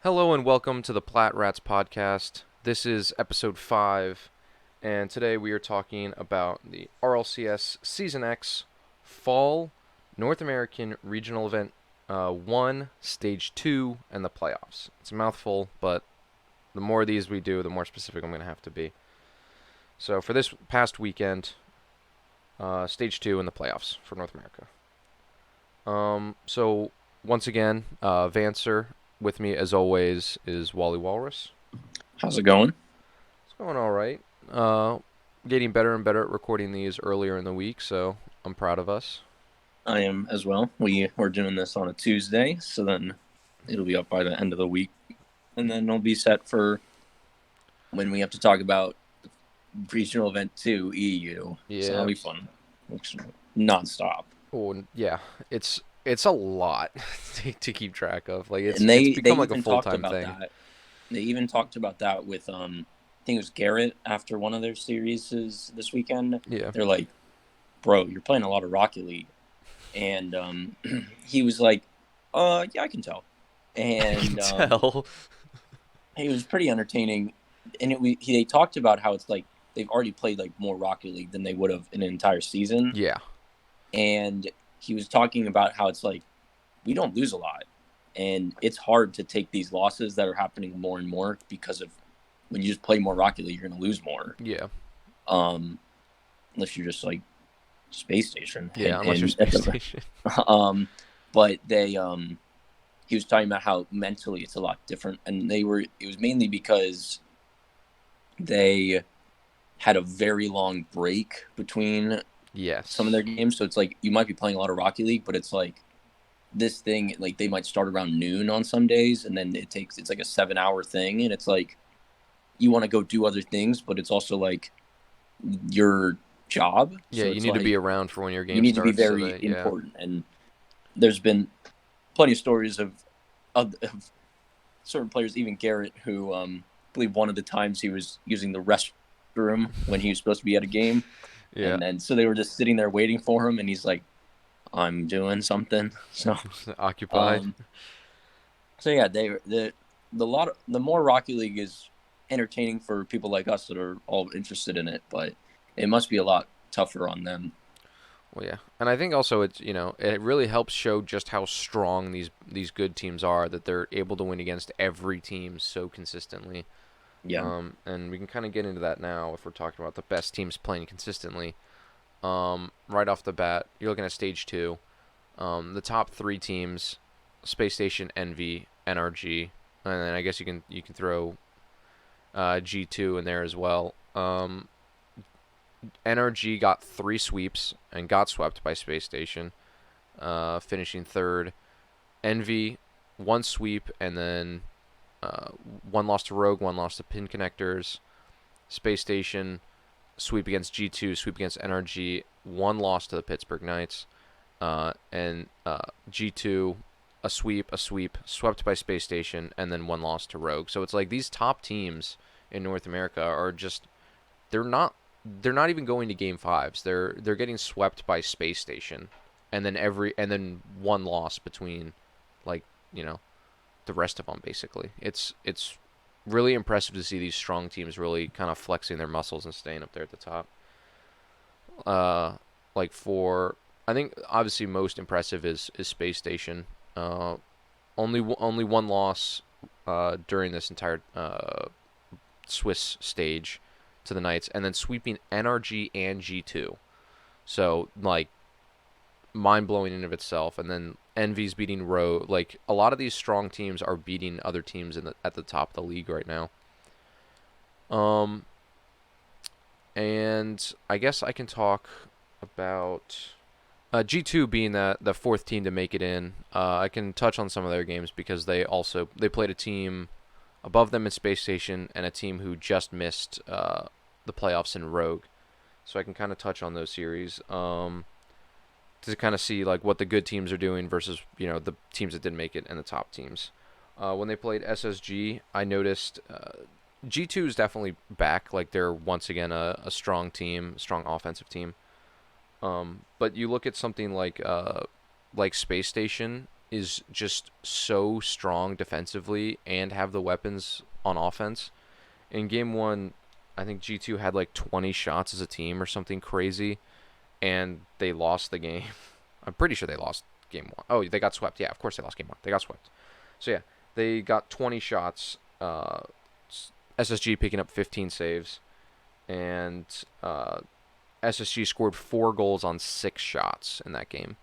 Hello and welcome to the Plat Rats Podcast. This is episode 5, and today we are talking about the RLCS Season X Fall North American Regional Event 1, Stage 2, and the playoffs. It's a mouthful, but the more of these we do, the more specific I'm going to have to be. So for this past weekend, Stage 2 and the playoffs for North America. So once again, Vancer with me, as always, is Wally Walrus. How's it going? It's going all right. Getting better and better at recording these earlier in the week, so I'm proud of us. I am as well. We're doing this on a Tuesday, so then it'll be up by the end of the week, and then it'll be set for when we have to talk about Regional Event 2 EU. Yeah. So that'll be fun. It's nonstop. Oh, yeah. It's a lot to keep track of. Like it's They become like a even full-time talked thing. about that. They even talked about that with I think it was Garrett after one of their series this weekend. Yeah. They're like, bro, you're playing a lot of Rocket League. And he was like, yeah, I can tell. And I can tell. It was pretty entertaining. And they talked about how it's like they've already played like more Rocket League than they would have in an entire season. Yeah. And he was talking about how it's like we don't lose a lot. And it's hard to take these losses that are happening more and more because of when you just play more Rocket League, you're going to lose more. Yeah. Unless you're just like Space Station. Yeah, unless you're Space Station. But he was talking about how mentally it's a lot different. And it was mainly because they had a very long break between some of their games. So it's like you might be playing a lot of Rocket League, but it's like this thing, like they might start around noon on some days, and then it's like a 7-hour thing, and it's like you want to go do other things, but it's also like your job. Yeah, so you need to be around for when your game starts. You need starts, to be very important. And there's been plenty of stories of certain players, even Garrett, who I believe one of the times he was using the restroom when he was supposed to be at a game. Yeah. And then so they were just sitting there waiting for him, and he's like, I'm doing something. So occupied. So yeah, the more Rocket League is entertaining for people like us that are all interested in it, but it must be a lot tougher on them. Well, yeah, and I think also it really helps show just how strong these good teams are, that they're able to win against every team so consistently. Yeah. And we can kind of get into that now if we're talking about the best teams playing consistently. Right off the bat, you're looking at Stage 2. The top 3 teams: Space Station, Envy, NRG, and then I guess you can throw G2 in there as well. NRG got 3 sweeps and got swept by Space Station, finishing 3rd. Envy, 1 sweep and then 1 loss to Rogue, 1 loss to Pin Connectors. Space Station, sweep against G2, sweep against NRG, 1 loss to the Pittsburgh Knights. And G2, a sweep, swept by Space Station, and then 1 loss to Rogue. So it's like these top teams in North America are just, they're not even going to game 5s. They're getting swept by Space Station, and then 1 loss between, the rest of them basically. It's really impressive to see these strong teams really kind of flexing their muscles and staying up there at the top. I think obviously most impressive is Space Station. Only 1 loss during this entire Swiss stage to the Knights, and then sweeping NRG and G2. So mind-blowing in of itself. And then Envy's beating Rogue. Like, a lot of these strong teams are beating other teams at the top of the league right now. And I guess I can talk about G2 being the 4th team to make it in. I can touch on some of their games because they played a team above them in Space Station and a team who just missed the playoffs in Rogue. So I can kind of touch on those series to kind of see like what the good teams are doing versus the teams that didn't make it and the top teams. When they played SSG, I noticed G2 is definitely back. Like, they're once again a strong team, strong offensive team. But you look at something like Space Station, is just so strong defensively and have the weapons on offense. In game 1, I think G2 had like 20 shots as a team or something crazy, and they lost the game. I'm pretty sure they lost game 1. Oh, they got swept. Yeah, of course they lost game 1. They got swept. So yeah, they got 20 shots. SSG picking up 15 saves, and SSG scored 4 goals on 6 shots in that game.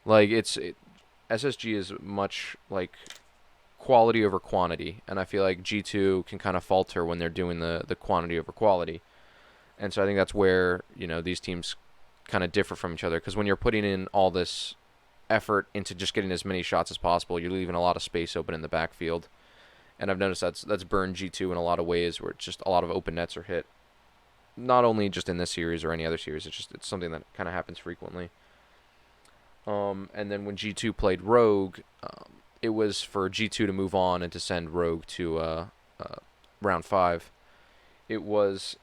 Like SSG is much like quality over quantity, and I feel like G2 can kind of falter when they're doing the quantity over quality. And so I think that's where, these teams kind of differ from each other, because when you're putting in all this effort into just getting as many shots as possible, you're leaving a lot of space open in the backfield. And I've noticed that's burned G2 in a lot of ways, where it's just a lot of open nets are hit. Not only just in this series or any other series, it's something that kind of happens frequently. And then when G2 played Rogue, it was for G2 to move on and to send Rogue to round 5. It was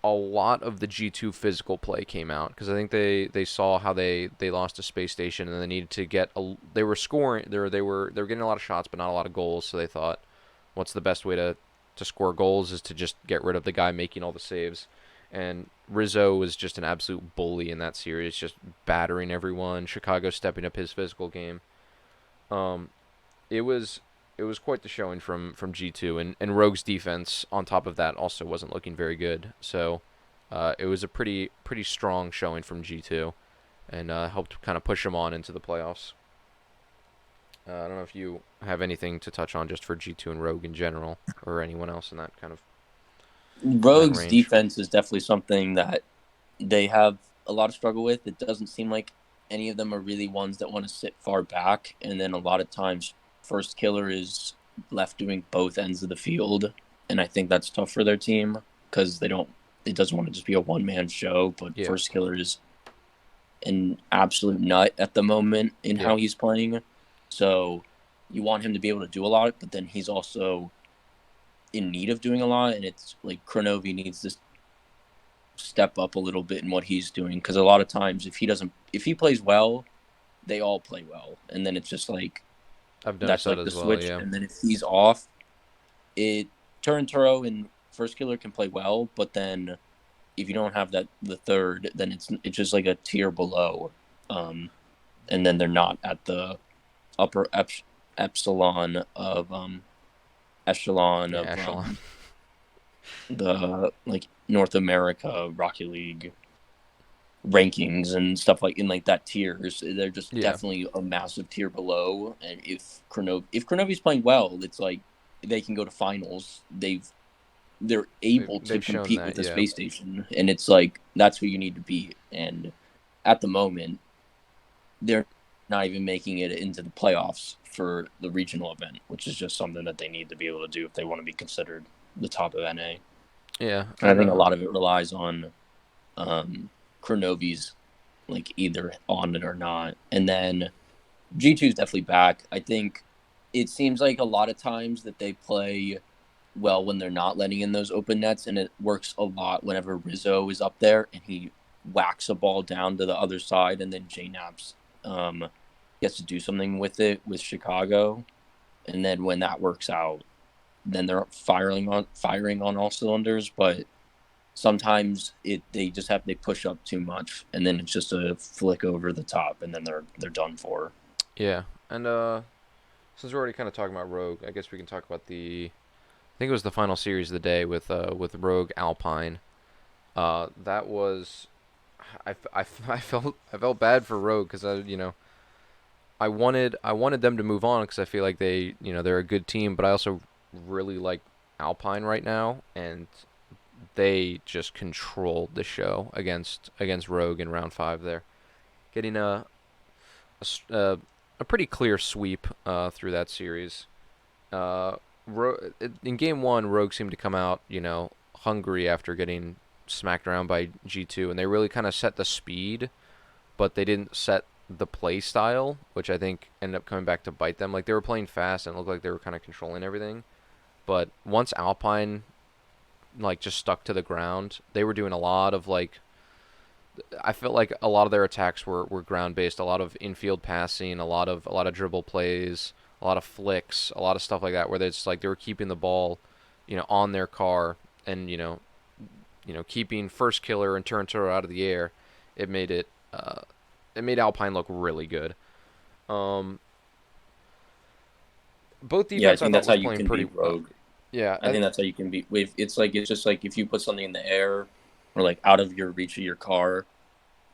a lot of the G2 physical play came out, because I think they saw how they lost to Space Station, and they needed to get they were scoring, they were getting a lot of shots but not a lot of goals. So they thought, what's the best way to score goals is to just get rid of the guy making all the saves. And Rizzo was just an absolute bully in that series, just battering everyone. Chicago stepping up his physical game. It was quite the showing from G2, and Rogue's defense on top of that also wasn't looking very good. So it was a pretty strong showing from G2, and helped kind of push them on into the playoffs. I don't know if you have anything to touch on just for G2 and Rogue in general, or anyone else in that kind of Rogue's range. defense is definitely something that they have a lot of struggle with. It doesn't seem like any of them are really ones that want to sit far back, and then a lot of times First Killer is left doing both ends of the field, and I think that's tough for their team, because it doesn't want to just be a one-man show. But Yeah. First Killer is an absolute nut at the moment in how he's playing, so you want him to be able to do a lot, but then he's also in need of doing a lot, and it's like Kronovi needs to step up a little bit in what he's doing, because a lot of times if he plays well, they all play well, and then it's just like that's like the switch. Yeah. And then if he's off, Turinturo and First Killer can play well, but then if you don't have the third, then it's just like a tier below, and then they're not at the upper echelon of the like North America Rocket League rankings and stuff, like in like that tiers. They're just definitely a massive tier below. And if Kronovi's playing well, it's like they can go to finals. They're able to compete with the Space Station, and it's like that's who you need to beat. And at the moment, they're not even making it into the playoffs for the regional event, which is just something that they need to be able to do if they want to be considered the top of NA. Yeah, and I think a lot of it relies on Kronovi's like either on it or not. And then G2 is definitely back. I think it seems like a lot of times that they play well when they're not letting in those open nets, and it works a lot whenever Rizzo is up there and he whacks a ball down to the other side, and then JNaps gets to do something with it with Chicago. And then when that works out, then they're firing on all cylinders. But sometimes they push up too much, and then it's just a flick over the top, and then they're done for. Yeah, and since we're already kind of talking about Rogue, I guess we can talk about I think it was the final series of the day with Rogue Alpine. That was, I felt bad for Rogue, because I wanted them to move on, because I feel like they're a good team, but I also really like Alpine right now, and they just controlled the show against Rogue in round 5 there, getting a pretty clear sweep through that series. In game 1, Rogue seemed to come out hungry after getting smacked around by G2, and they really kind of set the speed, but they didn't set the play style, which I think ended up coming back to bite them. Like, they were playing fast and it looked like they were kind of controlling everything, but once Alpine just stuck to the ground, they were doing a lot of I felt like a lot of their attacks were ground based, a lot of infield passing, a lot of dribble plays, a lot of flicks, a lot of stuff like that, where it's like they were keeping the ball, on their car, and keeping first killer and turn out of the air. It made it made Alpine look really good. Um, both Yeah, I defense I think thought that's how was you playing can pretty. beat Rogue. Yeah, I think that's how you can beat. It's just like if you put something in the air or like out of your reach of your car,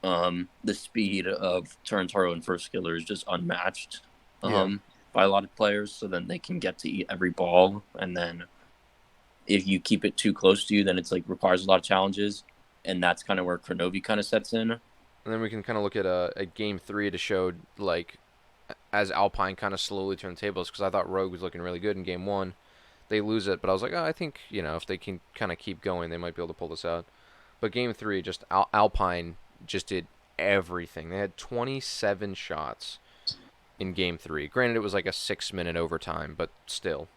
the speed of Turntaro and First Killer is just unmatched yeah. by a lot of players. So then they can get to eat every ball, and then if you keep it too close to you, then it's like requires a lot of challenges, and that's kind of where Kronovi kind of sets in. And then we can kind of look at game three to show like as Alpine kind of slowly turned tables because I thought Rogue was looking really good in game one. They lose it, but I was like, oh, I think if they can kind of keep going, they might be able to pull this out. But game three, just Alpine just did everything. They had 27 shots in game three. Granted, it was like a 6-minute overtime, but still,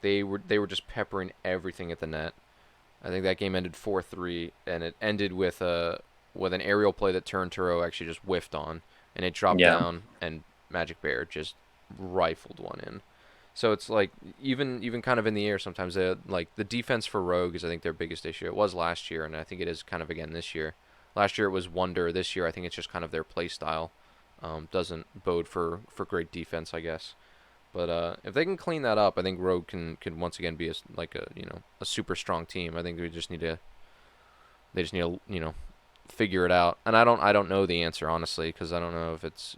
they were just peppering everything at the net. I think that game ended 4-3, and it ended with an aerial play that Turnturo actually just whiffed on, and it dropped Yeah, down, and Magic Bear just rifled one in. So it's like even kind of in the air sometimes. Like the defense for Rogue is I think their biggest issue. It was last year, and I think it is kind of again this year. Last year it was Wonder. This year I think it's just kind of their play style. Doesn't bode for great defense, I guess. But if they can clean that up, I think Rogue can once again be a super strong team. I think they just need to figure it out. And I don't know the answer honestly because I don't know if it's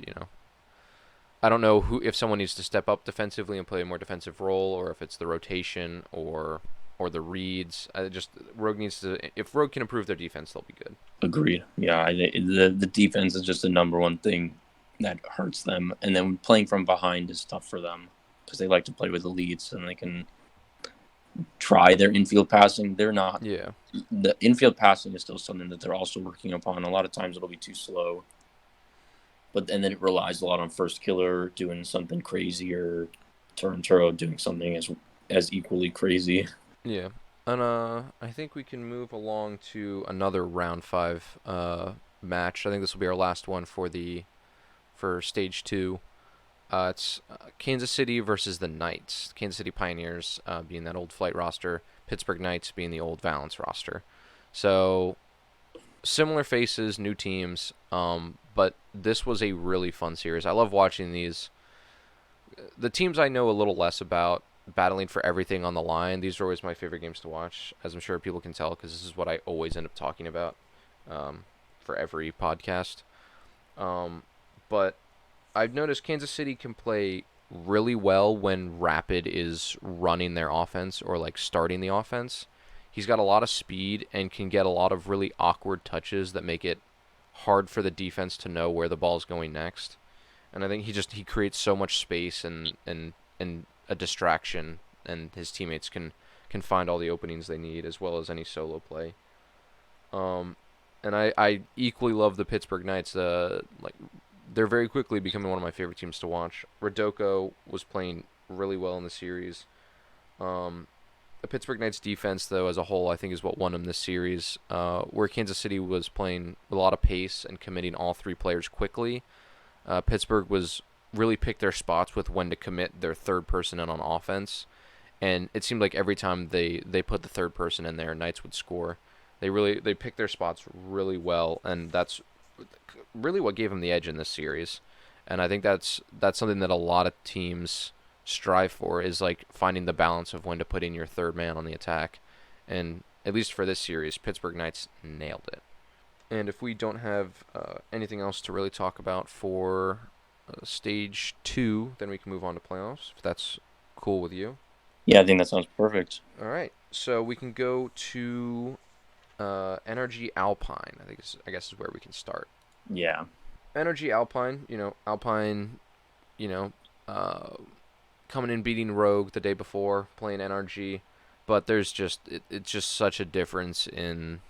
I don't know who if someone needs to step up defensively and play a more defensive role, or if it's the rotation or the reads. I just Rogue needs to. If Rogue can improve their defense, they'll be good. agreed. Yeah, the defense is just the number one thing that hurts them, and then playing from behind is tough for them because they like to play with the leads and they can try their infield passing. They're not. Yeah. The infield passing is still something that they're also working upon. A lot of times it'll be too slow, and then it relies a lot on First Killer doing something crazy or Turnturo doing something as equally crazy. Yeah. And I think we can move along to another round five match. I think this will be our last one for stage two. It's Kansas City versus the Knights. Kansas City Pioneers being that old flight roster, Pittsburgh Knights being the old Valence roster. So similar faces, new teams. But this was a really fun series. I love watching these. The teams I know a little less about battling for everything on the line. These are always my favorite games to watch, as I'm sure people can tell, because this is what I always end up talking about for every podcast. But I've noticed Kansas City can play really well when Rapid is running their offense or like starting the offense. He's got a lot of speed and can get a lot of really awkward touches that make it hard for the defense to know where the ball's going next. And I think he creates so much space and a distraction, and his teammates can find all the openings they need as well as any solo play. And I equally love the Pittsburgh Knights. They're very quickly becoming one of my favorite teams to watch. Rodoko was playing really well in the series. The Pittsburgh Knights defense, though, as a whole, I think is what won them this series. Where Kansas City was playing with a lot of pace and committing all three players quickly, Pittsburgh was really picked their spots with when to commit their third person in on offense. And it seemed like every time they put the third person in there, Knights would score. They picked their spots really well, and that's really what gave them the edge in this series. And I think that's something that a lot of teams strive for, is like finding the balance of when to put in your third man on the attack. And at least for this series, Pittsburgh Knights nailed it. And if we don't have anything else to really talk about for stage two, then we can move on to playoffs, if that's cool with you. Yeah, I think that sounds perfect. All right, so we can go to Energy Alpine. I guess is where we can start. Yeah. Energy Alpine, Alpine, you know, uh, coming in beating Rogue the day before, playing NRG, but there's just it's just such a difference in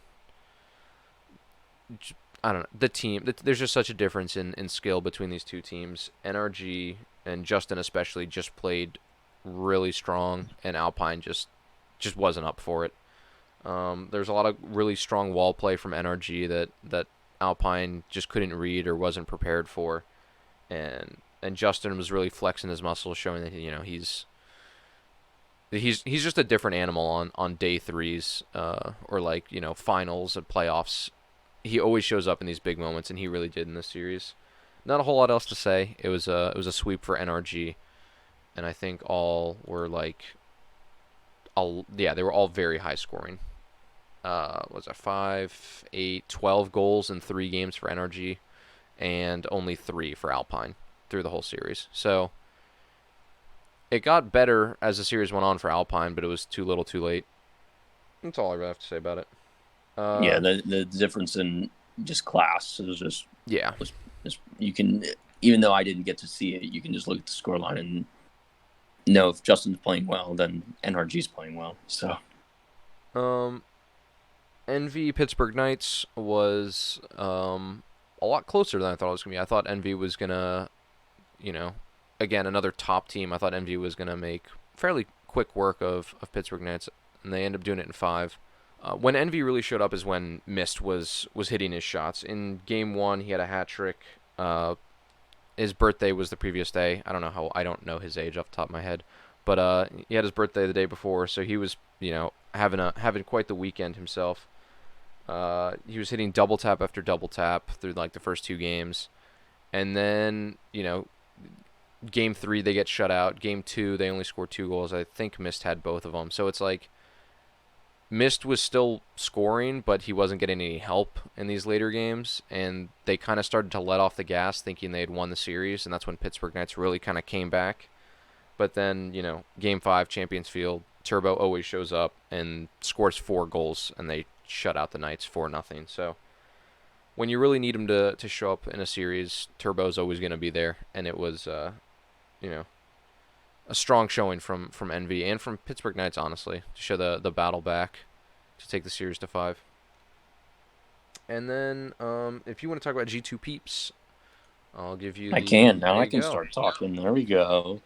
I don't know the team. There's just such a difference in skill between these two teams. NRG and Justin especially just played really strong, and Alpine just wasn't up for it. There's a lot of really strong wall play from NRG that Alpine just couldn't read or wasn't prepared for, and Justin was really flexing his muscles, showing that he's just a different animal on day threes, or like finals and playoffs. He always shows up in these big moments, and he really did in this series. Not a whole lot else to say. It was a sweep for NRG, and I think all were they were all very high scoring. Was it 5, 8, 12 goals in 3 games for NRG, and only 3 for Alpine through the whole series. So it got better as the series went on for Alpine, but it was too little, too late. That's all I really have to say about it. Yeah, the difference in just class is just Yeah. You can, even though I didn't get to see it, you can just look at the scoreline and know if Justin's playing well, then NRG's playing well. So, NV Pittsburgh Knights was a lot closer than I thought it was gonna be. I thought NV was gonna, again another top team. I thought NV was gonna make fairly quick work of Pittsburgh Knights, and they ended up doing it in 5. When Envy really showed up is when Mist was hitting his shots. In game 1, he had a hat trick. His birthday was the previous day. I don't know his age off the top of my head, but he had his birthday the day before, so he was having quite the weekend himself. He was hitting double tap after double tap through like the first 2 games, and then game 3 they get shut out. Game 2 they only scored 2 goals. I think Mist had both of them, so it's like Mist was still scoring, but he wasn't getting any help in these later games, and they kind of started to let off the gas thinking they had won the series, and that's when Pittsburgh Knights really kind of came back. But then, Game 5, Champions Field, Turbo always shows up and scores 4 goals, and they shut out the Knights 4-0. So when you really need him to show up in a series, Turbo's always going to be there, and it was, a strong showing from NV and from Pittsburgh Knights, honestly, to show the battle back to take the series to 5. And then, if you want to talk about G2 Peeps, I'll give you. I can now. There I you can go. start talking. There we go.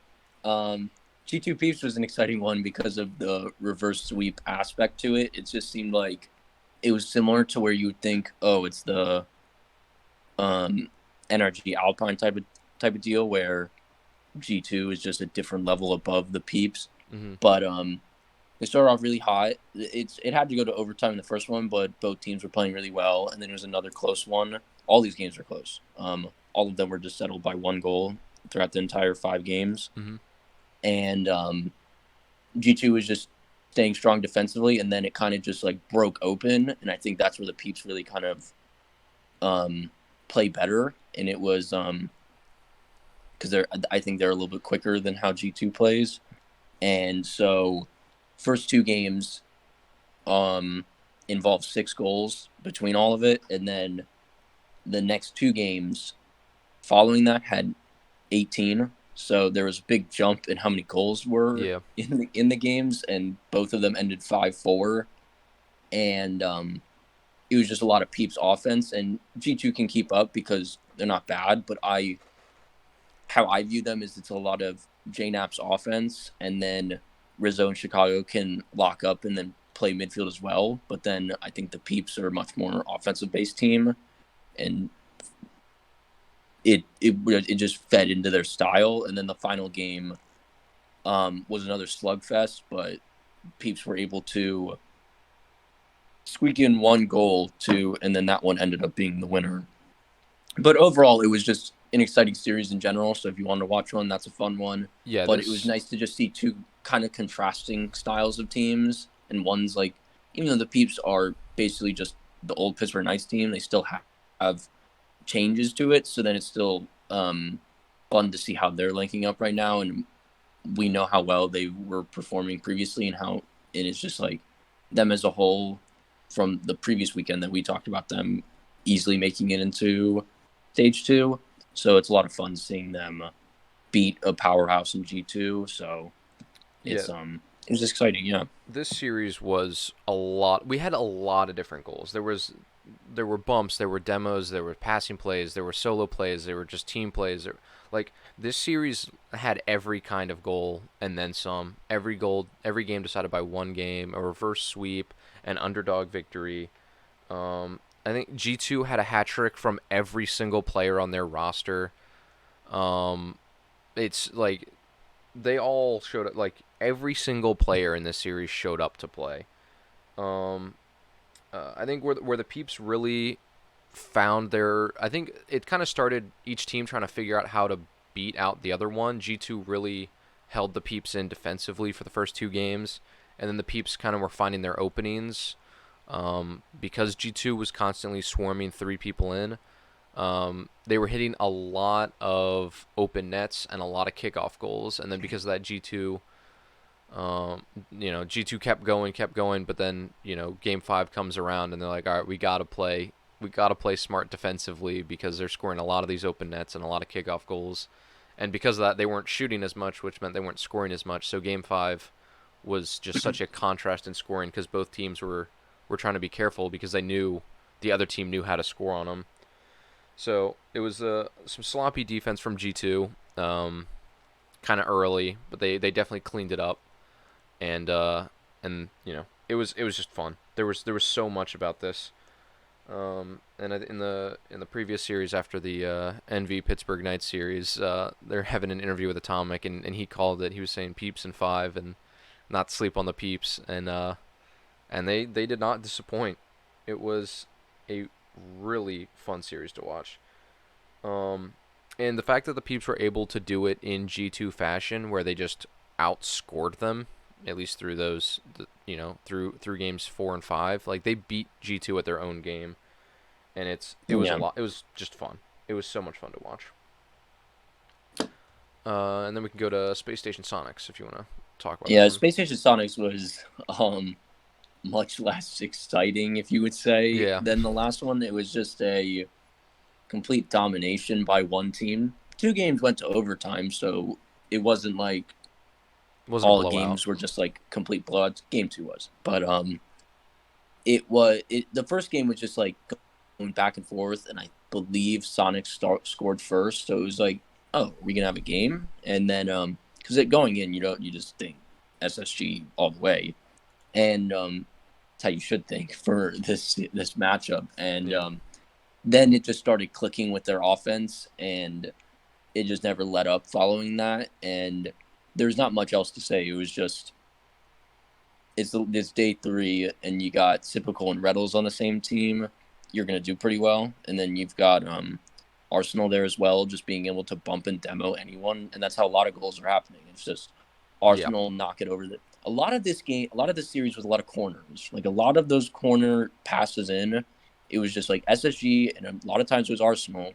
G2 Peeps was an exciting one because of the reverse sweep aspect to it. It just seemed like it was similar to where you would think, oh, it's the NRG Alpine type of deal where G2 is just a different level above the Peeps. Mm-hmm. But they started off really hot. It had to go to overtime in the first one, but both teams were playing really well. And then there was another close one. All these games were close. All of them were just settled by 1 goal throughout the entire 5 games. Mm-hmm. And G2 was just staying strong defensively, and then it kind of just like broke open. And I think that's where the Peeps really kind of play better. And it was because I think they're a little bit quicker than how G2 plays. And so first 2 games involved 6 goals between all of it. And then the next 2 games following that had 18. So there was a big jump in how many goals were in the games, and both of them ended 5-4. And it was just a lot of Peeps offense, and G2 can keep up because they're not bad, but how I view them is it's a lot of JNAP's offense, and then Rizzo and Chicago can lock up and then play midfield as well. But then I think the Peeps are a much more offensive-based team, and it just fed into their style. And then the final game was another slugfest, but Peeps were able to squeak in 1 goal and then that one ended up being the winner. But overall, it was just an exciting series in general. So if you want to watch one, that's a fun one. Yeah, but it was nice to just see 2 kind of contrasting styles of teams. And one's like, even though the Peeps are basically just the old Pittsburgh Knights team, they still have changes to it. So then it's still fun to see how they're linking up right now. And we know how well they were performing previously, and how it is just like them as a whole from the previous weekend that we talked about them easily making it into stage 2. So it's a lot of fun seeing them beat a powerhouse in G2. So it's it was exciting. Yeah. This series was a lot. We had a lot of different goals. There were bumps, there were demos, there were passing plays, there were solo plays, there were just team plays. Like this series had every kind of goal and then some. Every game decided by 1 game, a reverse sweep, an underdog victory. I think G2 had a hat trick from every single player on their roster. Um, it's like they all showed up. Like every single player in this series showed up to play. Um, I think where the peeps really found their. I think it kind of started each team trying to figure out how to beat out the other one. G2 really held the peeps in defensively for the first two games, and then the peeps kind of were finding their openings. Because G2 was constantly swarming three people in, they were hitting a lot of open nets and a lot of kickoff goals. And then because of that, G2, G2 kept going, but then Game 5 comes around and they're like, all right, we gotta play smart defensively because they're scoring a lot of these open nets and a lot of kickoff goals. And because of that, they weren't shooting as much, which meant they weren't scoring as much. So Game 5 was just such a contrast in scoring because both teams were trying to be careful because they knew the other team knew how to score on them. So it was some sloppy defense from G2, kind of early, but they definitely cleaned it up, and it was just fun. There was so much about this, and in the previous series after the NV Pittsburgh Knights series, they're having an interview with Atomic, and he called it. He was saying peeps in 5 and not sleep on the peeps, and they did not disappoint. It was a really fun series to watch. And the fact that the peeps were able to do it in G2 fashion, where they just outscored them, at least through through games 4 and 5, like they beat G2 at their own game, and it was a lot. It was just fun. It was so much fun to watch. And then we can go to Space Station Sonics if you want to talk about. Yeah, Space Station Sonics was much less exciting, if you would say, than the last one. It was just a complete domination by one team. 2 games went to overtime, so it wasn't like all games were just like complete blowouts. Game 2 was, but the first game was just like going back and forth, and I believe Sonics scored first, so it was like, oh, are we gonna have a game? And then because going in, you just think SSG all the way, and that's how you should think for this matchup. And then it just started clicking with their offense, and it just never let up following that. And there's not much else to say. It was just it's day 3, and you got Typical and Reddles on the same team. You're gonna do pretty well, and then you've got Arsenal there as well, just being able to bump and demo anyone, and that's how a lot of goals are happening. It's just Arsenal knock it over. A lot of this series was a lot of corners. Like a lot of those corner passes in, it was just like SSG, and a lot of times it was Arsenal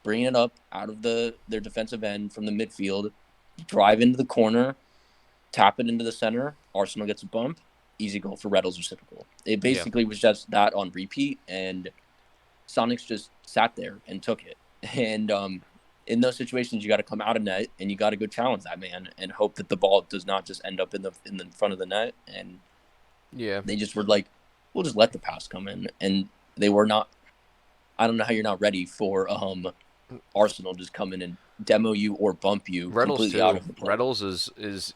bringing it up out of their defensive end from the midfield, drive into the corner, tap it into the center. Arsenal gets a bump, easy goal for Reddles or Typical. It basically was just that on repeat, and Sonics just sat there and took it. And in those situations, you got to come out of net and you got to go challenge that man and hope that the ball does not just end up in the front of the net. And they just were like, we'll just let the pass come in, and they were not. I don't know how you're not ready for Arsenal just come in and demo you or bump you completely out of the play. Reddles is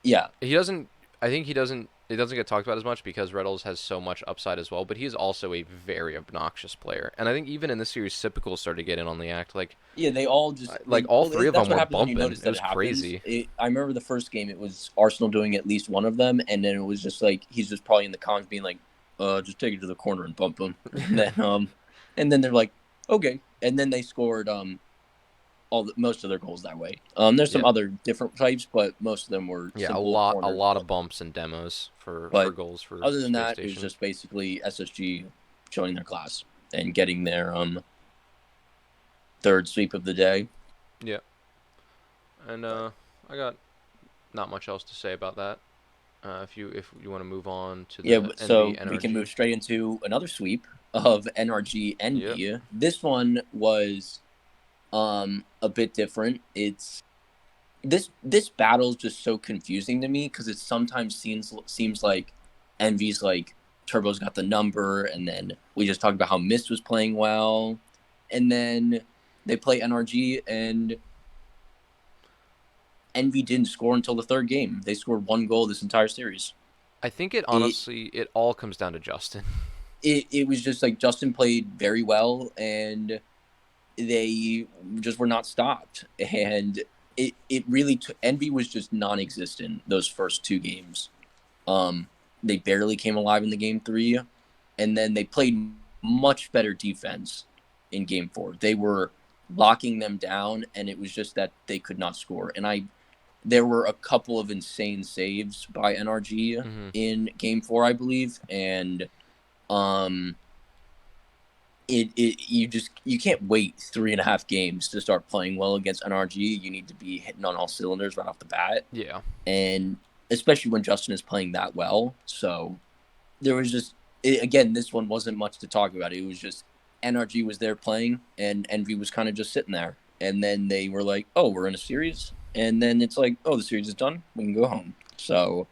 he doesn't. I think he doesn't. It doesn't get talked about as much because Reddles has so much upside as well, but he is also a very obnoxious player. And I think even in this series, Typical started to get in on the act. They all just all 3 of them were bumping. It was crazy. I remember the first game, it was Arsenal doing at least one of them, and then it was just like he's just probably in the comms being like, just take it to the corner and bump him. And then they're like, okay, and then they scored most of their goals that way. There's some other different types, but most of them were a lot of bumps and demos for goals. For other than that, it was just basically SSG showing their class and getting their 3rd sweep of the day. Yeah, and I got not much else to say about that. If you want to move on to the NV, we can move straight into another sweep of NRG NV. Yep. This one was a bit different. It's this battle is just so confusing to me because it sometimes seems like Envy's like Turbo's got the number, and then we just talked about how Mist was playing well, and then they play NRG and Envy didn't score until the 3rd game. They scored 1 goal this entire series. I think it all comes down to Justin. it was just like Justin played very well, and they just were not stopped. And it really Envy was just non-existent those first two games. They barely came alive in the game 3, and then they played much better defense in game 4. They were locking them down, and it was just that they could not score. And there were a couple of insane saves by NRG in game 4, I believe, and you can't wait 3.5 games to start playing well against NRG. You need to be hitting on all cylinders right off the bat. Yeah. And especially when Justin is playing that well. So there was just, again, this one wasn't much to talk about. It was just NRG was there playing, and Envy was kind of just sitting there. And then they were like, oh, we're in a series. And then it's like, oh, the series is done. We can go home. So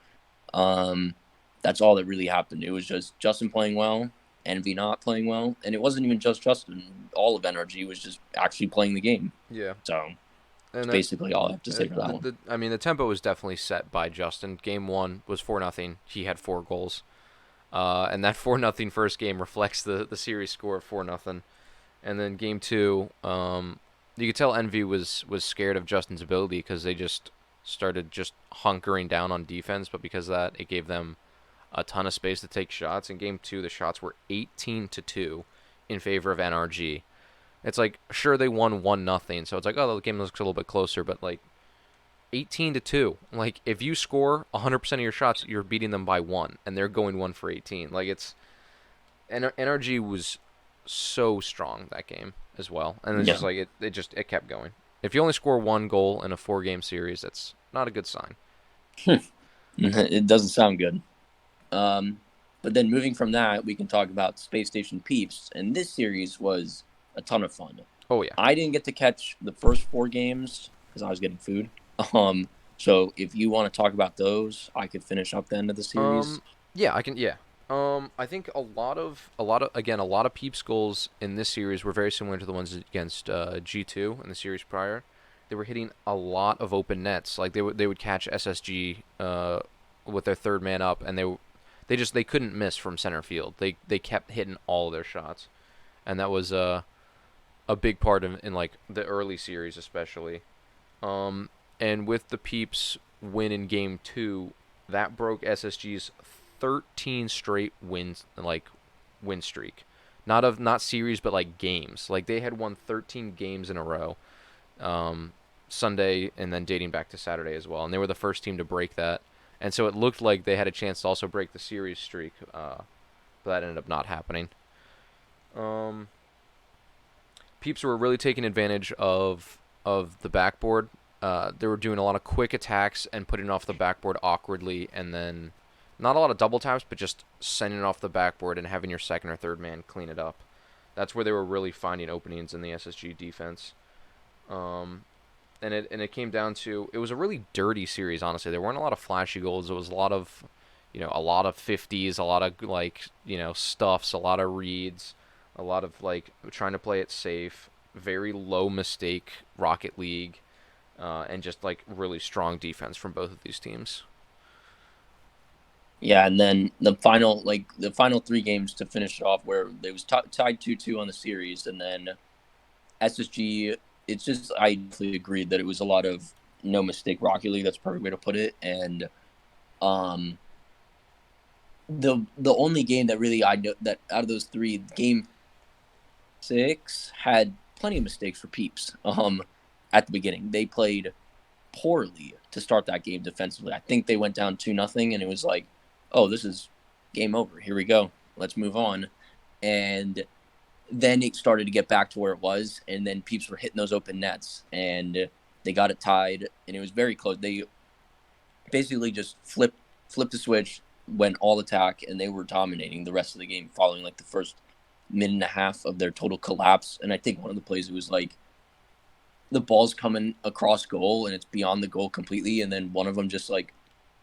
that's all that really happened. It was just Justin playing well, Envy not playing well. And it wasn't even just Justin. All of NRG was just actually playing the game. Yeah. So that's basically all I have to say for that one. I mean, the tempo was definitely set by Justin. Game 1 was 4-0. He had 4 goals. And that 4-0 first game reflects the series score of 4-0. And then game 2, you could tell Envy was scared of Justin's ability because they just started just hunkering down on defense. But because of that, it gave them a ton of space to take shots. In game 2, the shots were 18-2 in favor of NRG. It's like, sure, they won 1-0, so it's like, oh, the game looks a little bit closer, but like 18-2. Like, if you score 100% of your shots, you're beating them by 1, and they're going 1 for 18. Like, it's NRG was so strong that game as well, and it's just like it kept going. If you only score 1 goal in a 4-game series, that's not a good sign. It doesn't sound good. But then moving from that, we can talk about Space Station Peeps, and this series was a ton of fun. Oh yeah. I didn't get to catch the first 4 games because I was getting food. So if you want to talk about those, I could finish up the end of the series. Yeah, I can. Yeah. I think a lot of Peeps goals in this series were very similar to the ones against G2 in the series prior. They were hitting a lot of open nets. Like they would catch SSG with their third man up, and they couldn't miss from center field. They kept hitting all of their shots, and that was a big part in like the early series especially. And with the Peeps win in game 2, that broke SSG's 13 straight win streak. Not series, but like games. Like they had won 13 games in a row, Sunday and then dating back to Saturday as well. And they were the first team to break that. And so it looked like they had a chance to also break the series streak, but that ended up not happening. Peeps were really taking advantage of the backboard. They were doing a lot of quick attacks and putting it off the backboard awkwardly, and then not a lot of double taps, but just sending it off the backboard and having your second or third man clean it up. That's where they were really finding openings in the SSG defense. And it came down to, it was a really dirty series, honestly. There weren't a lot of flashy goals. It was a lot of 50s, a lot of stuffs, a lot of reads, a lot of trying to play it safe, very low mistake Rocket League, and just really strong defense from both of these teams. Yeah, and then the final 3 games to finish it off, where they was tied 2-2 on the series, and then SSG. It's just, I definitely agreed that it was a lot of no mistake Rocket League. That's a perfect way to put it. And the only game that really I know that out of those 3, game 6 had plenty of mistakes for Peeps. At the beginning, they played poorly to start that game defensively. I think they went down 2-0, and it was like, oh, this is game over. Here we go. Let's move on. And then it started to get back to where it was, and then Peeps were hitting those open nets, and they got it tied, and it was very close. They basically just flipped the switch, went all attack, and they were dominating the rest of the game, following the first minute and a half of their total collapse. And I think one of the plays, it was the ball's coming across goal, and it's beyond the goal completely, and then one of them just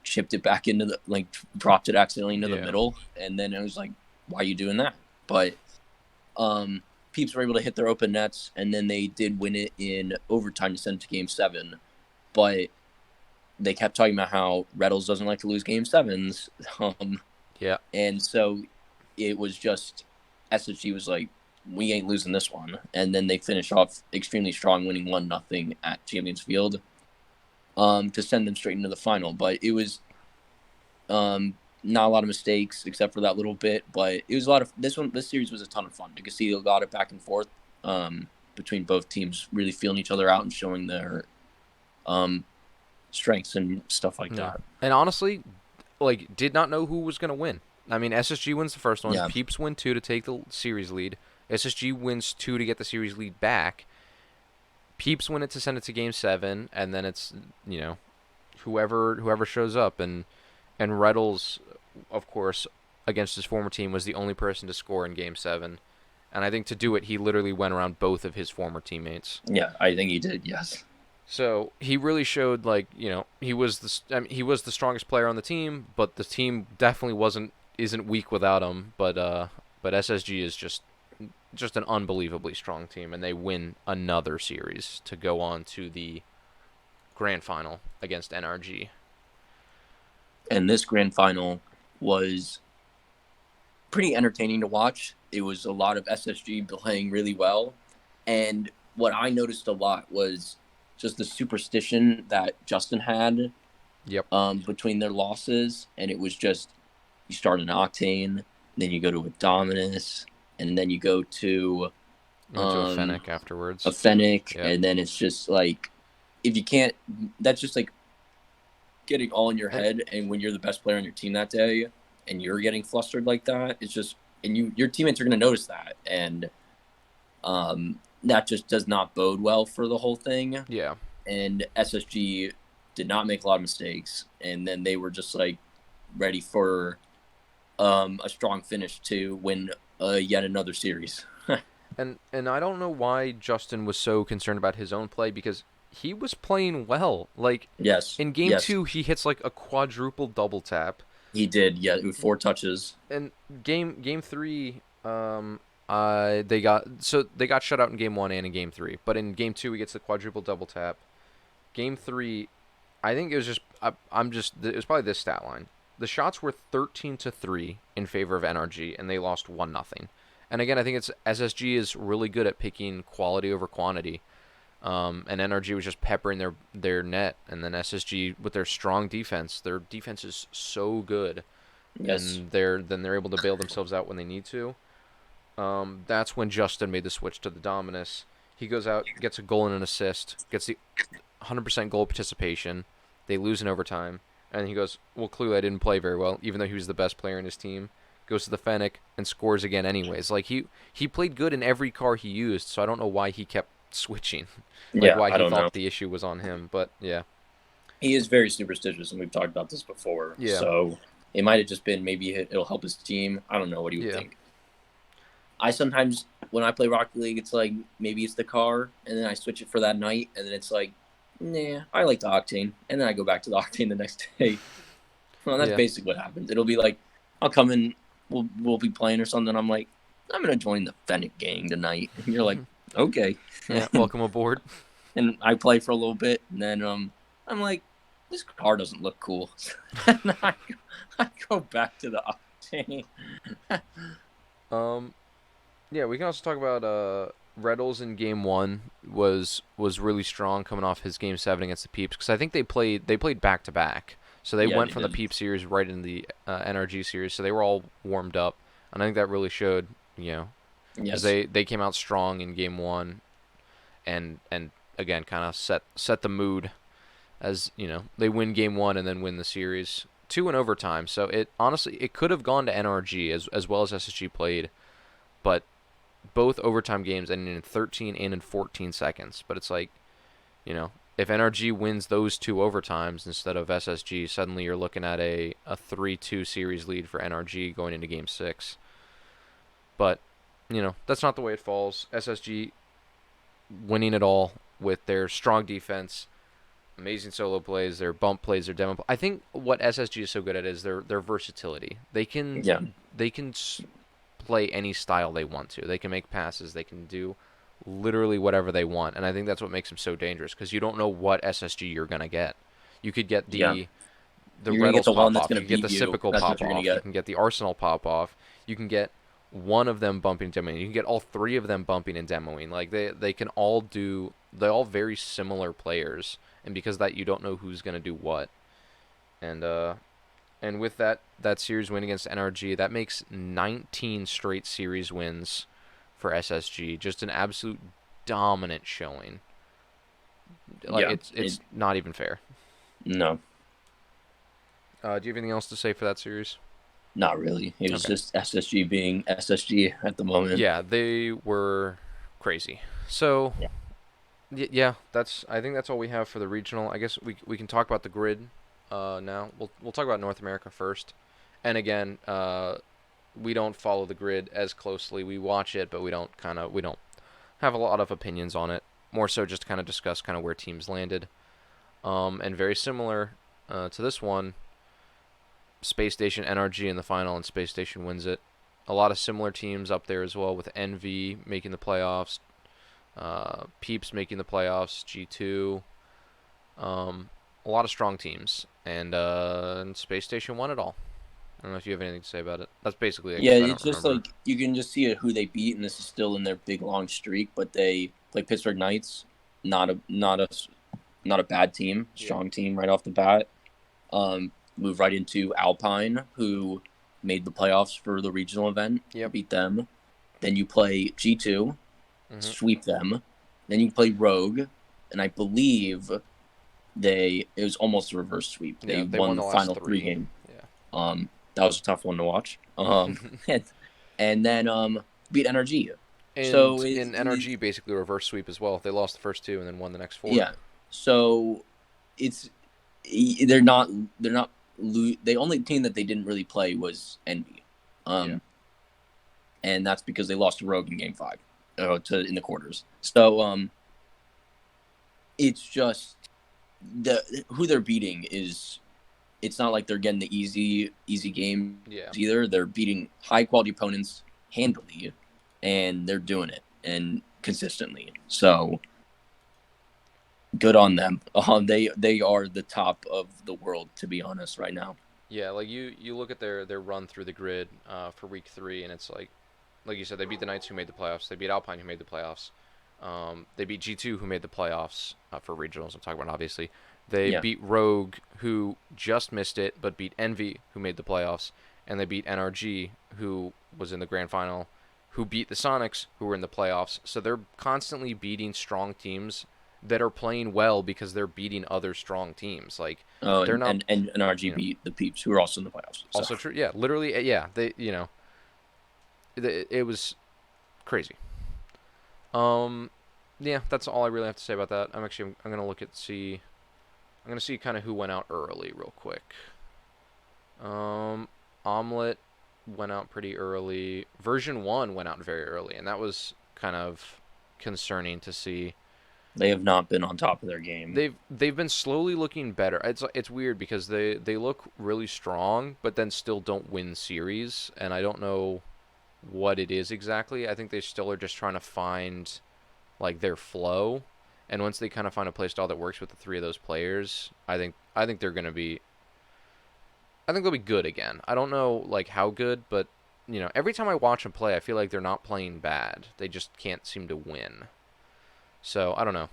chipped it back into the dropped it accidentally into the middle, and then it was like, why are you doing that? But Peeps were able to hit their open nets, and then they did win it in overtime to send it to game 7. But they kept talking about how Reddles doesn't like to lose game 7s. Yeah. And so it was just SSG was like, we ain't losing this one, and then they finish off extremely strong, winning 1-0 at Champions Field, to send them straight into the final. But it was not a lot of mistakes except for that little bit, but it was a lot of this series was a ton of fun. You could see a lot of back and forth between both teams, really feeling each other out and showing their strengths and stuff like that. And honestly, like, did not know who was going to win. I mean, SSG wins the first one. Yeah. Peeps win 2 to take the series lead. SSG wins 2 to get the series lead back. Peeps win it to send it to Game 7, and then it's, whoever shows up. And Reddles, of course, against his former team, was the only person to score in Game 7. And I think to do it, he literally went around both of his former teammates. Yeah, I think he did, yes. So he really showed, like, he was the strongest player on the team, but the team definitely isn't weak without him. But SSG is just an unbelievably strong team, and they win another series to go on to the grand final against NRG. And this grand final was pretty entertaining to watch. It was a lot of SSG playing really well, and what I noticed a lot was just the superstition that Justin had. Yep. Between their losses, and it was just you start an Octane, then you go to a Dominus, and then you go to a Fennec afterwards. A Fennec, Yep. And then it's just like, if you can't, that's just like getting all in your head. And when you're the best player on your team that day, and you're getting flustered like that, it's just, and your teammates are going to notice that, and that just does not bode well for the whole thing. Yeah. And SSG did not make a lot of mistakes, and then they were just like ready for a strong finish to win yet another series. And I don't know why Justin was so concerned about his own play, because he was playing well. Like, yes, in Game 2, he hits like a quadruple double tap. He did, yeah, with 4 touches. And Game 3, they got shut out in Game 1 and in Game 3. But in Game 2, he gets the quadruple double tap. Game 3, I think it was just it was probably this stat line. The shots were 13-3 in favor of NRG, and they lost 1-0. And again, I think it's SSG is really good at picking quality over quantity. And NRG was just peppering their net, and then SSG with their strong defense. Their defense is so good, yes. And they're able to bail themselves out when they need to. That's when Justin made the switch to the Dominus. He goes out, gets a goal and an assist, gets the 100% goal participation. They lose in overtime, and he goes, well, clearly I didn't play very well, even though he was the best player in his team. Goes to the Fennec and scores again anyways. Like, he played good in every car he used, so I don't know why he kept switching. Like, why he thought the issue was on him, but yeah. He is very superstitious, and we've talked about this before. Yeah. So it might have just been maybe it'll help his team. I don't know what he would think. I sometimes, when I play Rocket League, it's like maybe it's the car, and then I switch it for that night, and then it's like, nah, I like the Octane, and then I go back to the Octane the next day. Well, that's basically what happens. It'll be like, I'll come in, we'll be playing or something. I'm like, I'm gonna join the Fennec gang tonight. And you're like, okay. Yeah, welcome aboard. And I play for a little bit, and then I'm like, this car doesn't look cool. And I go back to the Octane. Yeah, we can also talk about Reddles in Game 1 was really strong coming off his Game 7 against the Peeps, because I think they played back to back. So they went from the Peep series right into the NRG series, so they were all warmed up, and I think that really showed, because they came out strong in Game 1, and again kind of set the mood, as they win Game 1 and then win the series 2 in overtime. So it could have gone to NRG as well as SSG played, but both overtime games ended in 13 and in 14 seconds. But it's like, if NRG wins those 2 overtimes instead of SSG, suddenly you're looking at a 3-2 series lead for NRG going into Game 6. But, that's not the way it falls. SSG winning it all with their strong defense, amazing solo plays, their bump plays, their demo. I think what SSG is so good at is their versatility. They can play any style they want to. They can make passes. They can do literally whatever they want, and I think that's what makes them so dangerous, because you don't know what SSG you're gonna get. You could get the You're gonna get Retals the one pop that's off. gonna You can get beat the you. Sypical That's what pop you're gonna off. You get. can get the Arsenal pop off. You can get one of them bumping and demoing. You can get all three of them bumping and demoing. Like they can all do. They're all very similar players, and because of that, you don't know who's gonna do what. And with that series win against NRG, that makes 19 straight series wins for SSG. Just an absolute dominant showing. Like Yeah. it's not even fair. No, Do you have anything else to say for that series? not really. It was Okay. just SSG being SSG at the moment. Yeah, they were crazy. So Yeah. yeah, I think that's all we have for the regional. I guess we can talk about the grid now. We'll talk about North America first. And again, we don't follow the grid as closely. We watch it, but we don't have a lot of opinions on it. More so just to kind of discuss kind of where teams landed. And very similar to this one, Space Station NRG in the final, and Space Station wins it. A lot of similar teams up there as well, with Envy making the playoffs, Peeps making the playoffs, G2. A lot of strong teams, and Space Station won it all. I don't know if you have anything to say about it. That's basically it, Yeah, because I it's don't just remember. like you can just see who they beat, and this is still in their big long streak. But they play Pittsburgh Knights, not a bad team, strong team right off the bat. Move right into Alpine, who made the playoffs for the regional event. Yep. Beat them. Then you play G2, sweep them. Then you play Rogue, and I believe it was almost a reverse sweep. They won the final three game. Yeah. That was a tough one to watch. And then beat NRG. And So in NRG, basically reverse sweep as well. They lost the first two and then won the next four. Yeah. So they're not the only team that they didn't really play was Envy. And that's because they lost to Rogue in game 5 in the quarters. So it's just who they're beating is, it's not like they're getting the easy game either. They're beating high quality opponents handily, and they're doing it and consistently. So good on them. They are the top of the world, to be honest, right now. Yeah, like you look at their run through the grid for week 3, and it's like you said, they beat the Knights, who made the playoffs. They beat Alpine, who made the playoffs. They beat G2, who made the playoffs for regionals. I'm talking about, obviously. They beat Rogue, who just missed it, but beat Envy, who made the playoffs. And they beat NRG, who was in the grand final, who beat the Sonics, who were in the playoffs. So they're constantly beating strong teams that are playing well because they're beating other strong teams. Like they're not. And NRG beat the Peeps, who are also in the playoffs. So. Also true. Yeah, literally. Yeah, they. It was crazy. Yeah, that's all I really have to say about that. I'm gonna look at see kind of who went out early real quick. Omelet went out pretty early. Version 1 went out very early, and that was kind of concerning to see. They have not been on top of their game. They've been slowly looking better. It's weird because they look really strong, but then still don't win series, and I don't know what it is exactly. I think they still are just trying to find like their flow, and once they kind of find a play style that works with the three of those players, I think they're gonna be. I think they'll be good again. I don't know like how good, but every time I watch them play, I feel like they're not playing bad. They just can't seem to win. So I don't know.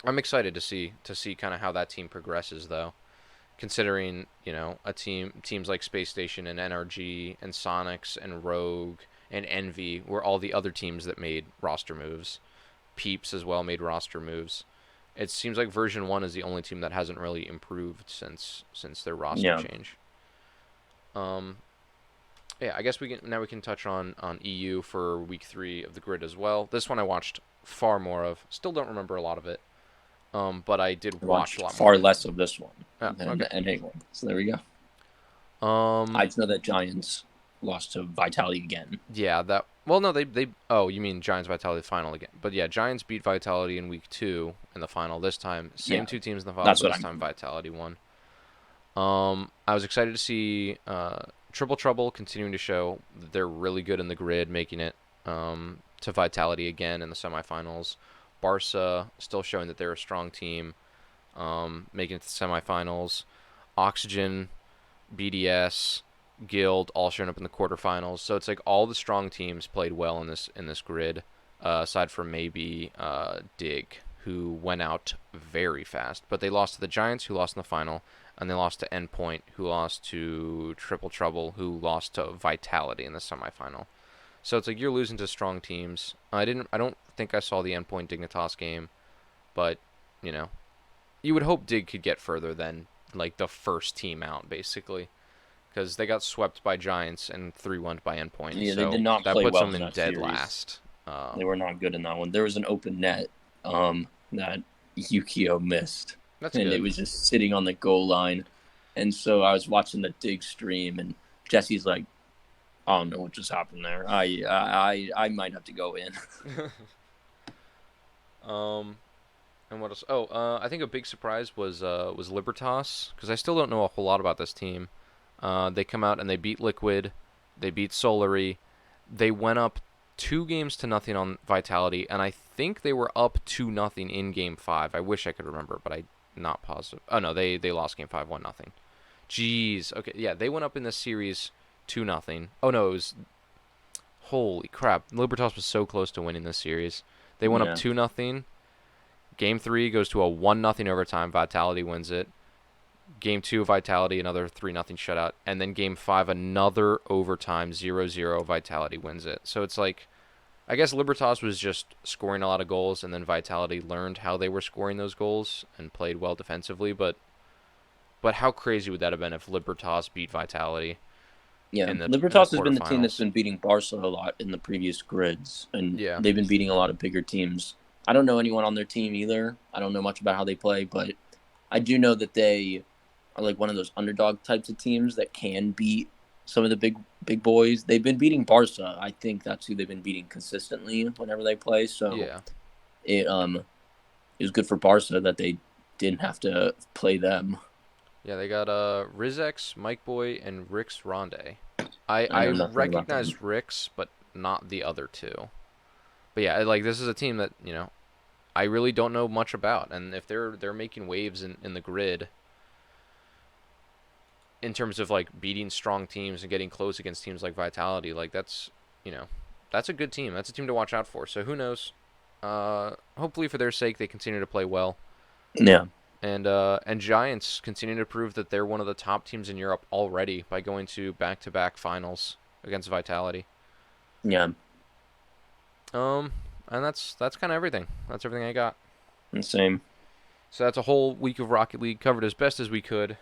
I'm excited to see kind of how that team progresses, though, considering teams like Space Station and NRG and Sonics and Rogue and Envy were all the other teams that made roster moves. Peeps as well made roster moves. It seems like version 1 is the only team that hasn't really improved since their roster change. Yeah, I guess we can touch on EU for week 3 of the grid as well. This one I watched far more of. Still don't remember a lot of it. But I did watch a lot far more. less of this one than the NA one. So there we go. I just know that Giants lost to Vitality again. Yeah, that. Well, no, they. Oh, you mean Giants Vitality final again? But yeah, Giants beat Vitality in week 2 in the final. This time, same two teams in the final. That's but this time Vitality won. I was excited to see Triple Trouble continuing to show that they're really good in the grid, making it to Vitality again in the semifinals. Barca still showing that they're a strong team, making it to the semifinals. Oxygen, BDS, Guild all showing up in the quarterfinals. So it's like all the strong teams played well in this grid, aside from maybe Dig, who went out very fast. But they lost to the Giants, who lost in the final, and they lost to Endpoint, who lost to Triple Trouble, who lost to Vitality in the semifinal. So it's like you're losing to strong teams. I don't think I saw the Endpoint Dignitas game, but you know, you would hope Dig could get further than like the first team out, basically, because they got swept by Giants and 3-1 by Endpoint. Yeah, so they did not that play puts well them in that dead series. last. They were not good in that one. There was an open net that Yukio missed, That's and good. it was just sitting on the goal line. And so I was watching the Dig stream, and Jesse's like, "I don't know what just happened there. I might have to go in." And what else? Oh, I think a big surprise was Libertas, because I still don't know a whole lot about this team. They come out and they beat Liquid, they beat Solary, they went up 2-0 on Vitality, and I think they were up 2-0 in Game 5. I wish I could remember, but I'm not positive. Oh no, they lost Game 5 1-0. Jeez. Okay, yeah, they went up in this series 2-0. Oh no, it was. Holy crap! Libertas was so close to winning this series. They went up 2-0. Game 3 goes to a 1-0 overtime. Vitality wins it. Game 2, Vitality, another 3-0 shutout. And then Game 5, another overtime, 0-0. Vitality wins it. So it's like, I guess Libertas was just scoring a lot of goals, and then Vitality learned how they were scoring those goals and played well defensively. But how crazy would that have been if Libertas beat Vitality? Yeah, Libertas has been the team that's been beating Barca a lot in the previous grids, and they've been beating a lot of bigger teams. I don't know anyone on their team either. I don't know much about how they play, but I do know that they are like one of those underdog types of teams that can beat some of the big boys. They've been beating Barca. I think that's who they've been beating consistently whenever they play. So it was good for Barca that they didn't have to play them. Yeah, they got Rizex, Mike Boy, and Rix Ronde. I recognize Rix, but not the other two. But yeah, like this is a team that, you know, I really don't know much about, and if they're making waves in the grid in terms of like beating strong teams and getting close against teams like Vitality, like that's, you know, that's a good team. That's a team to watch out for. So who knows? Hopefully for their sake they continue to play well. Yeah. And Giants continue to prove that they're one of the top teams in Europe already by going to back-to-back finals against Vitality. Yeah. And that's kind of everything. That's everything I got. Same. So that's a whole week of Rocket League covered as best as we could.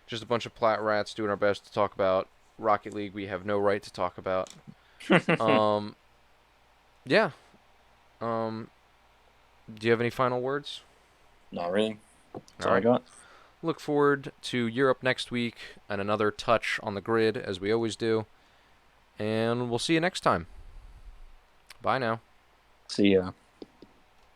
Just a bunch of Plat Rats doing our best to talk about Rocket League we have no right to talk about. Yeah. Do you have any final words? Not really. That's all I got. Look forward to Europe next week and another touch on the grid, as we always do. And we'll see you next time. Bye now. See ya.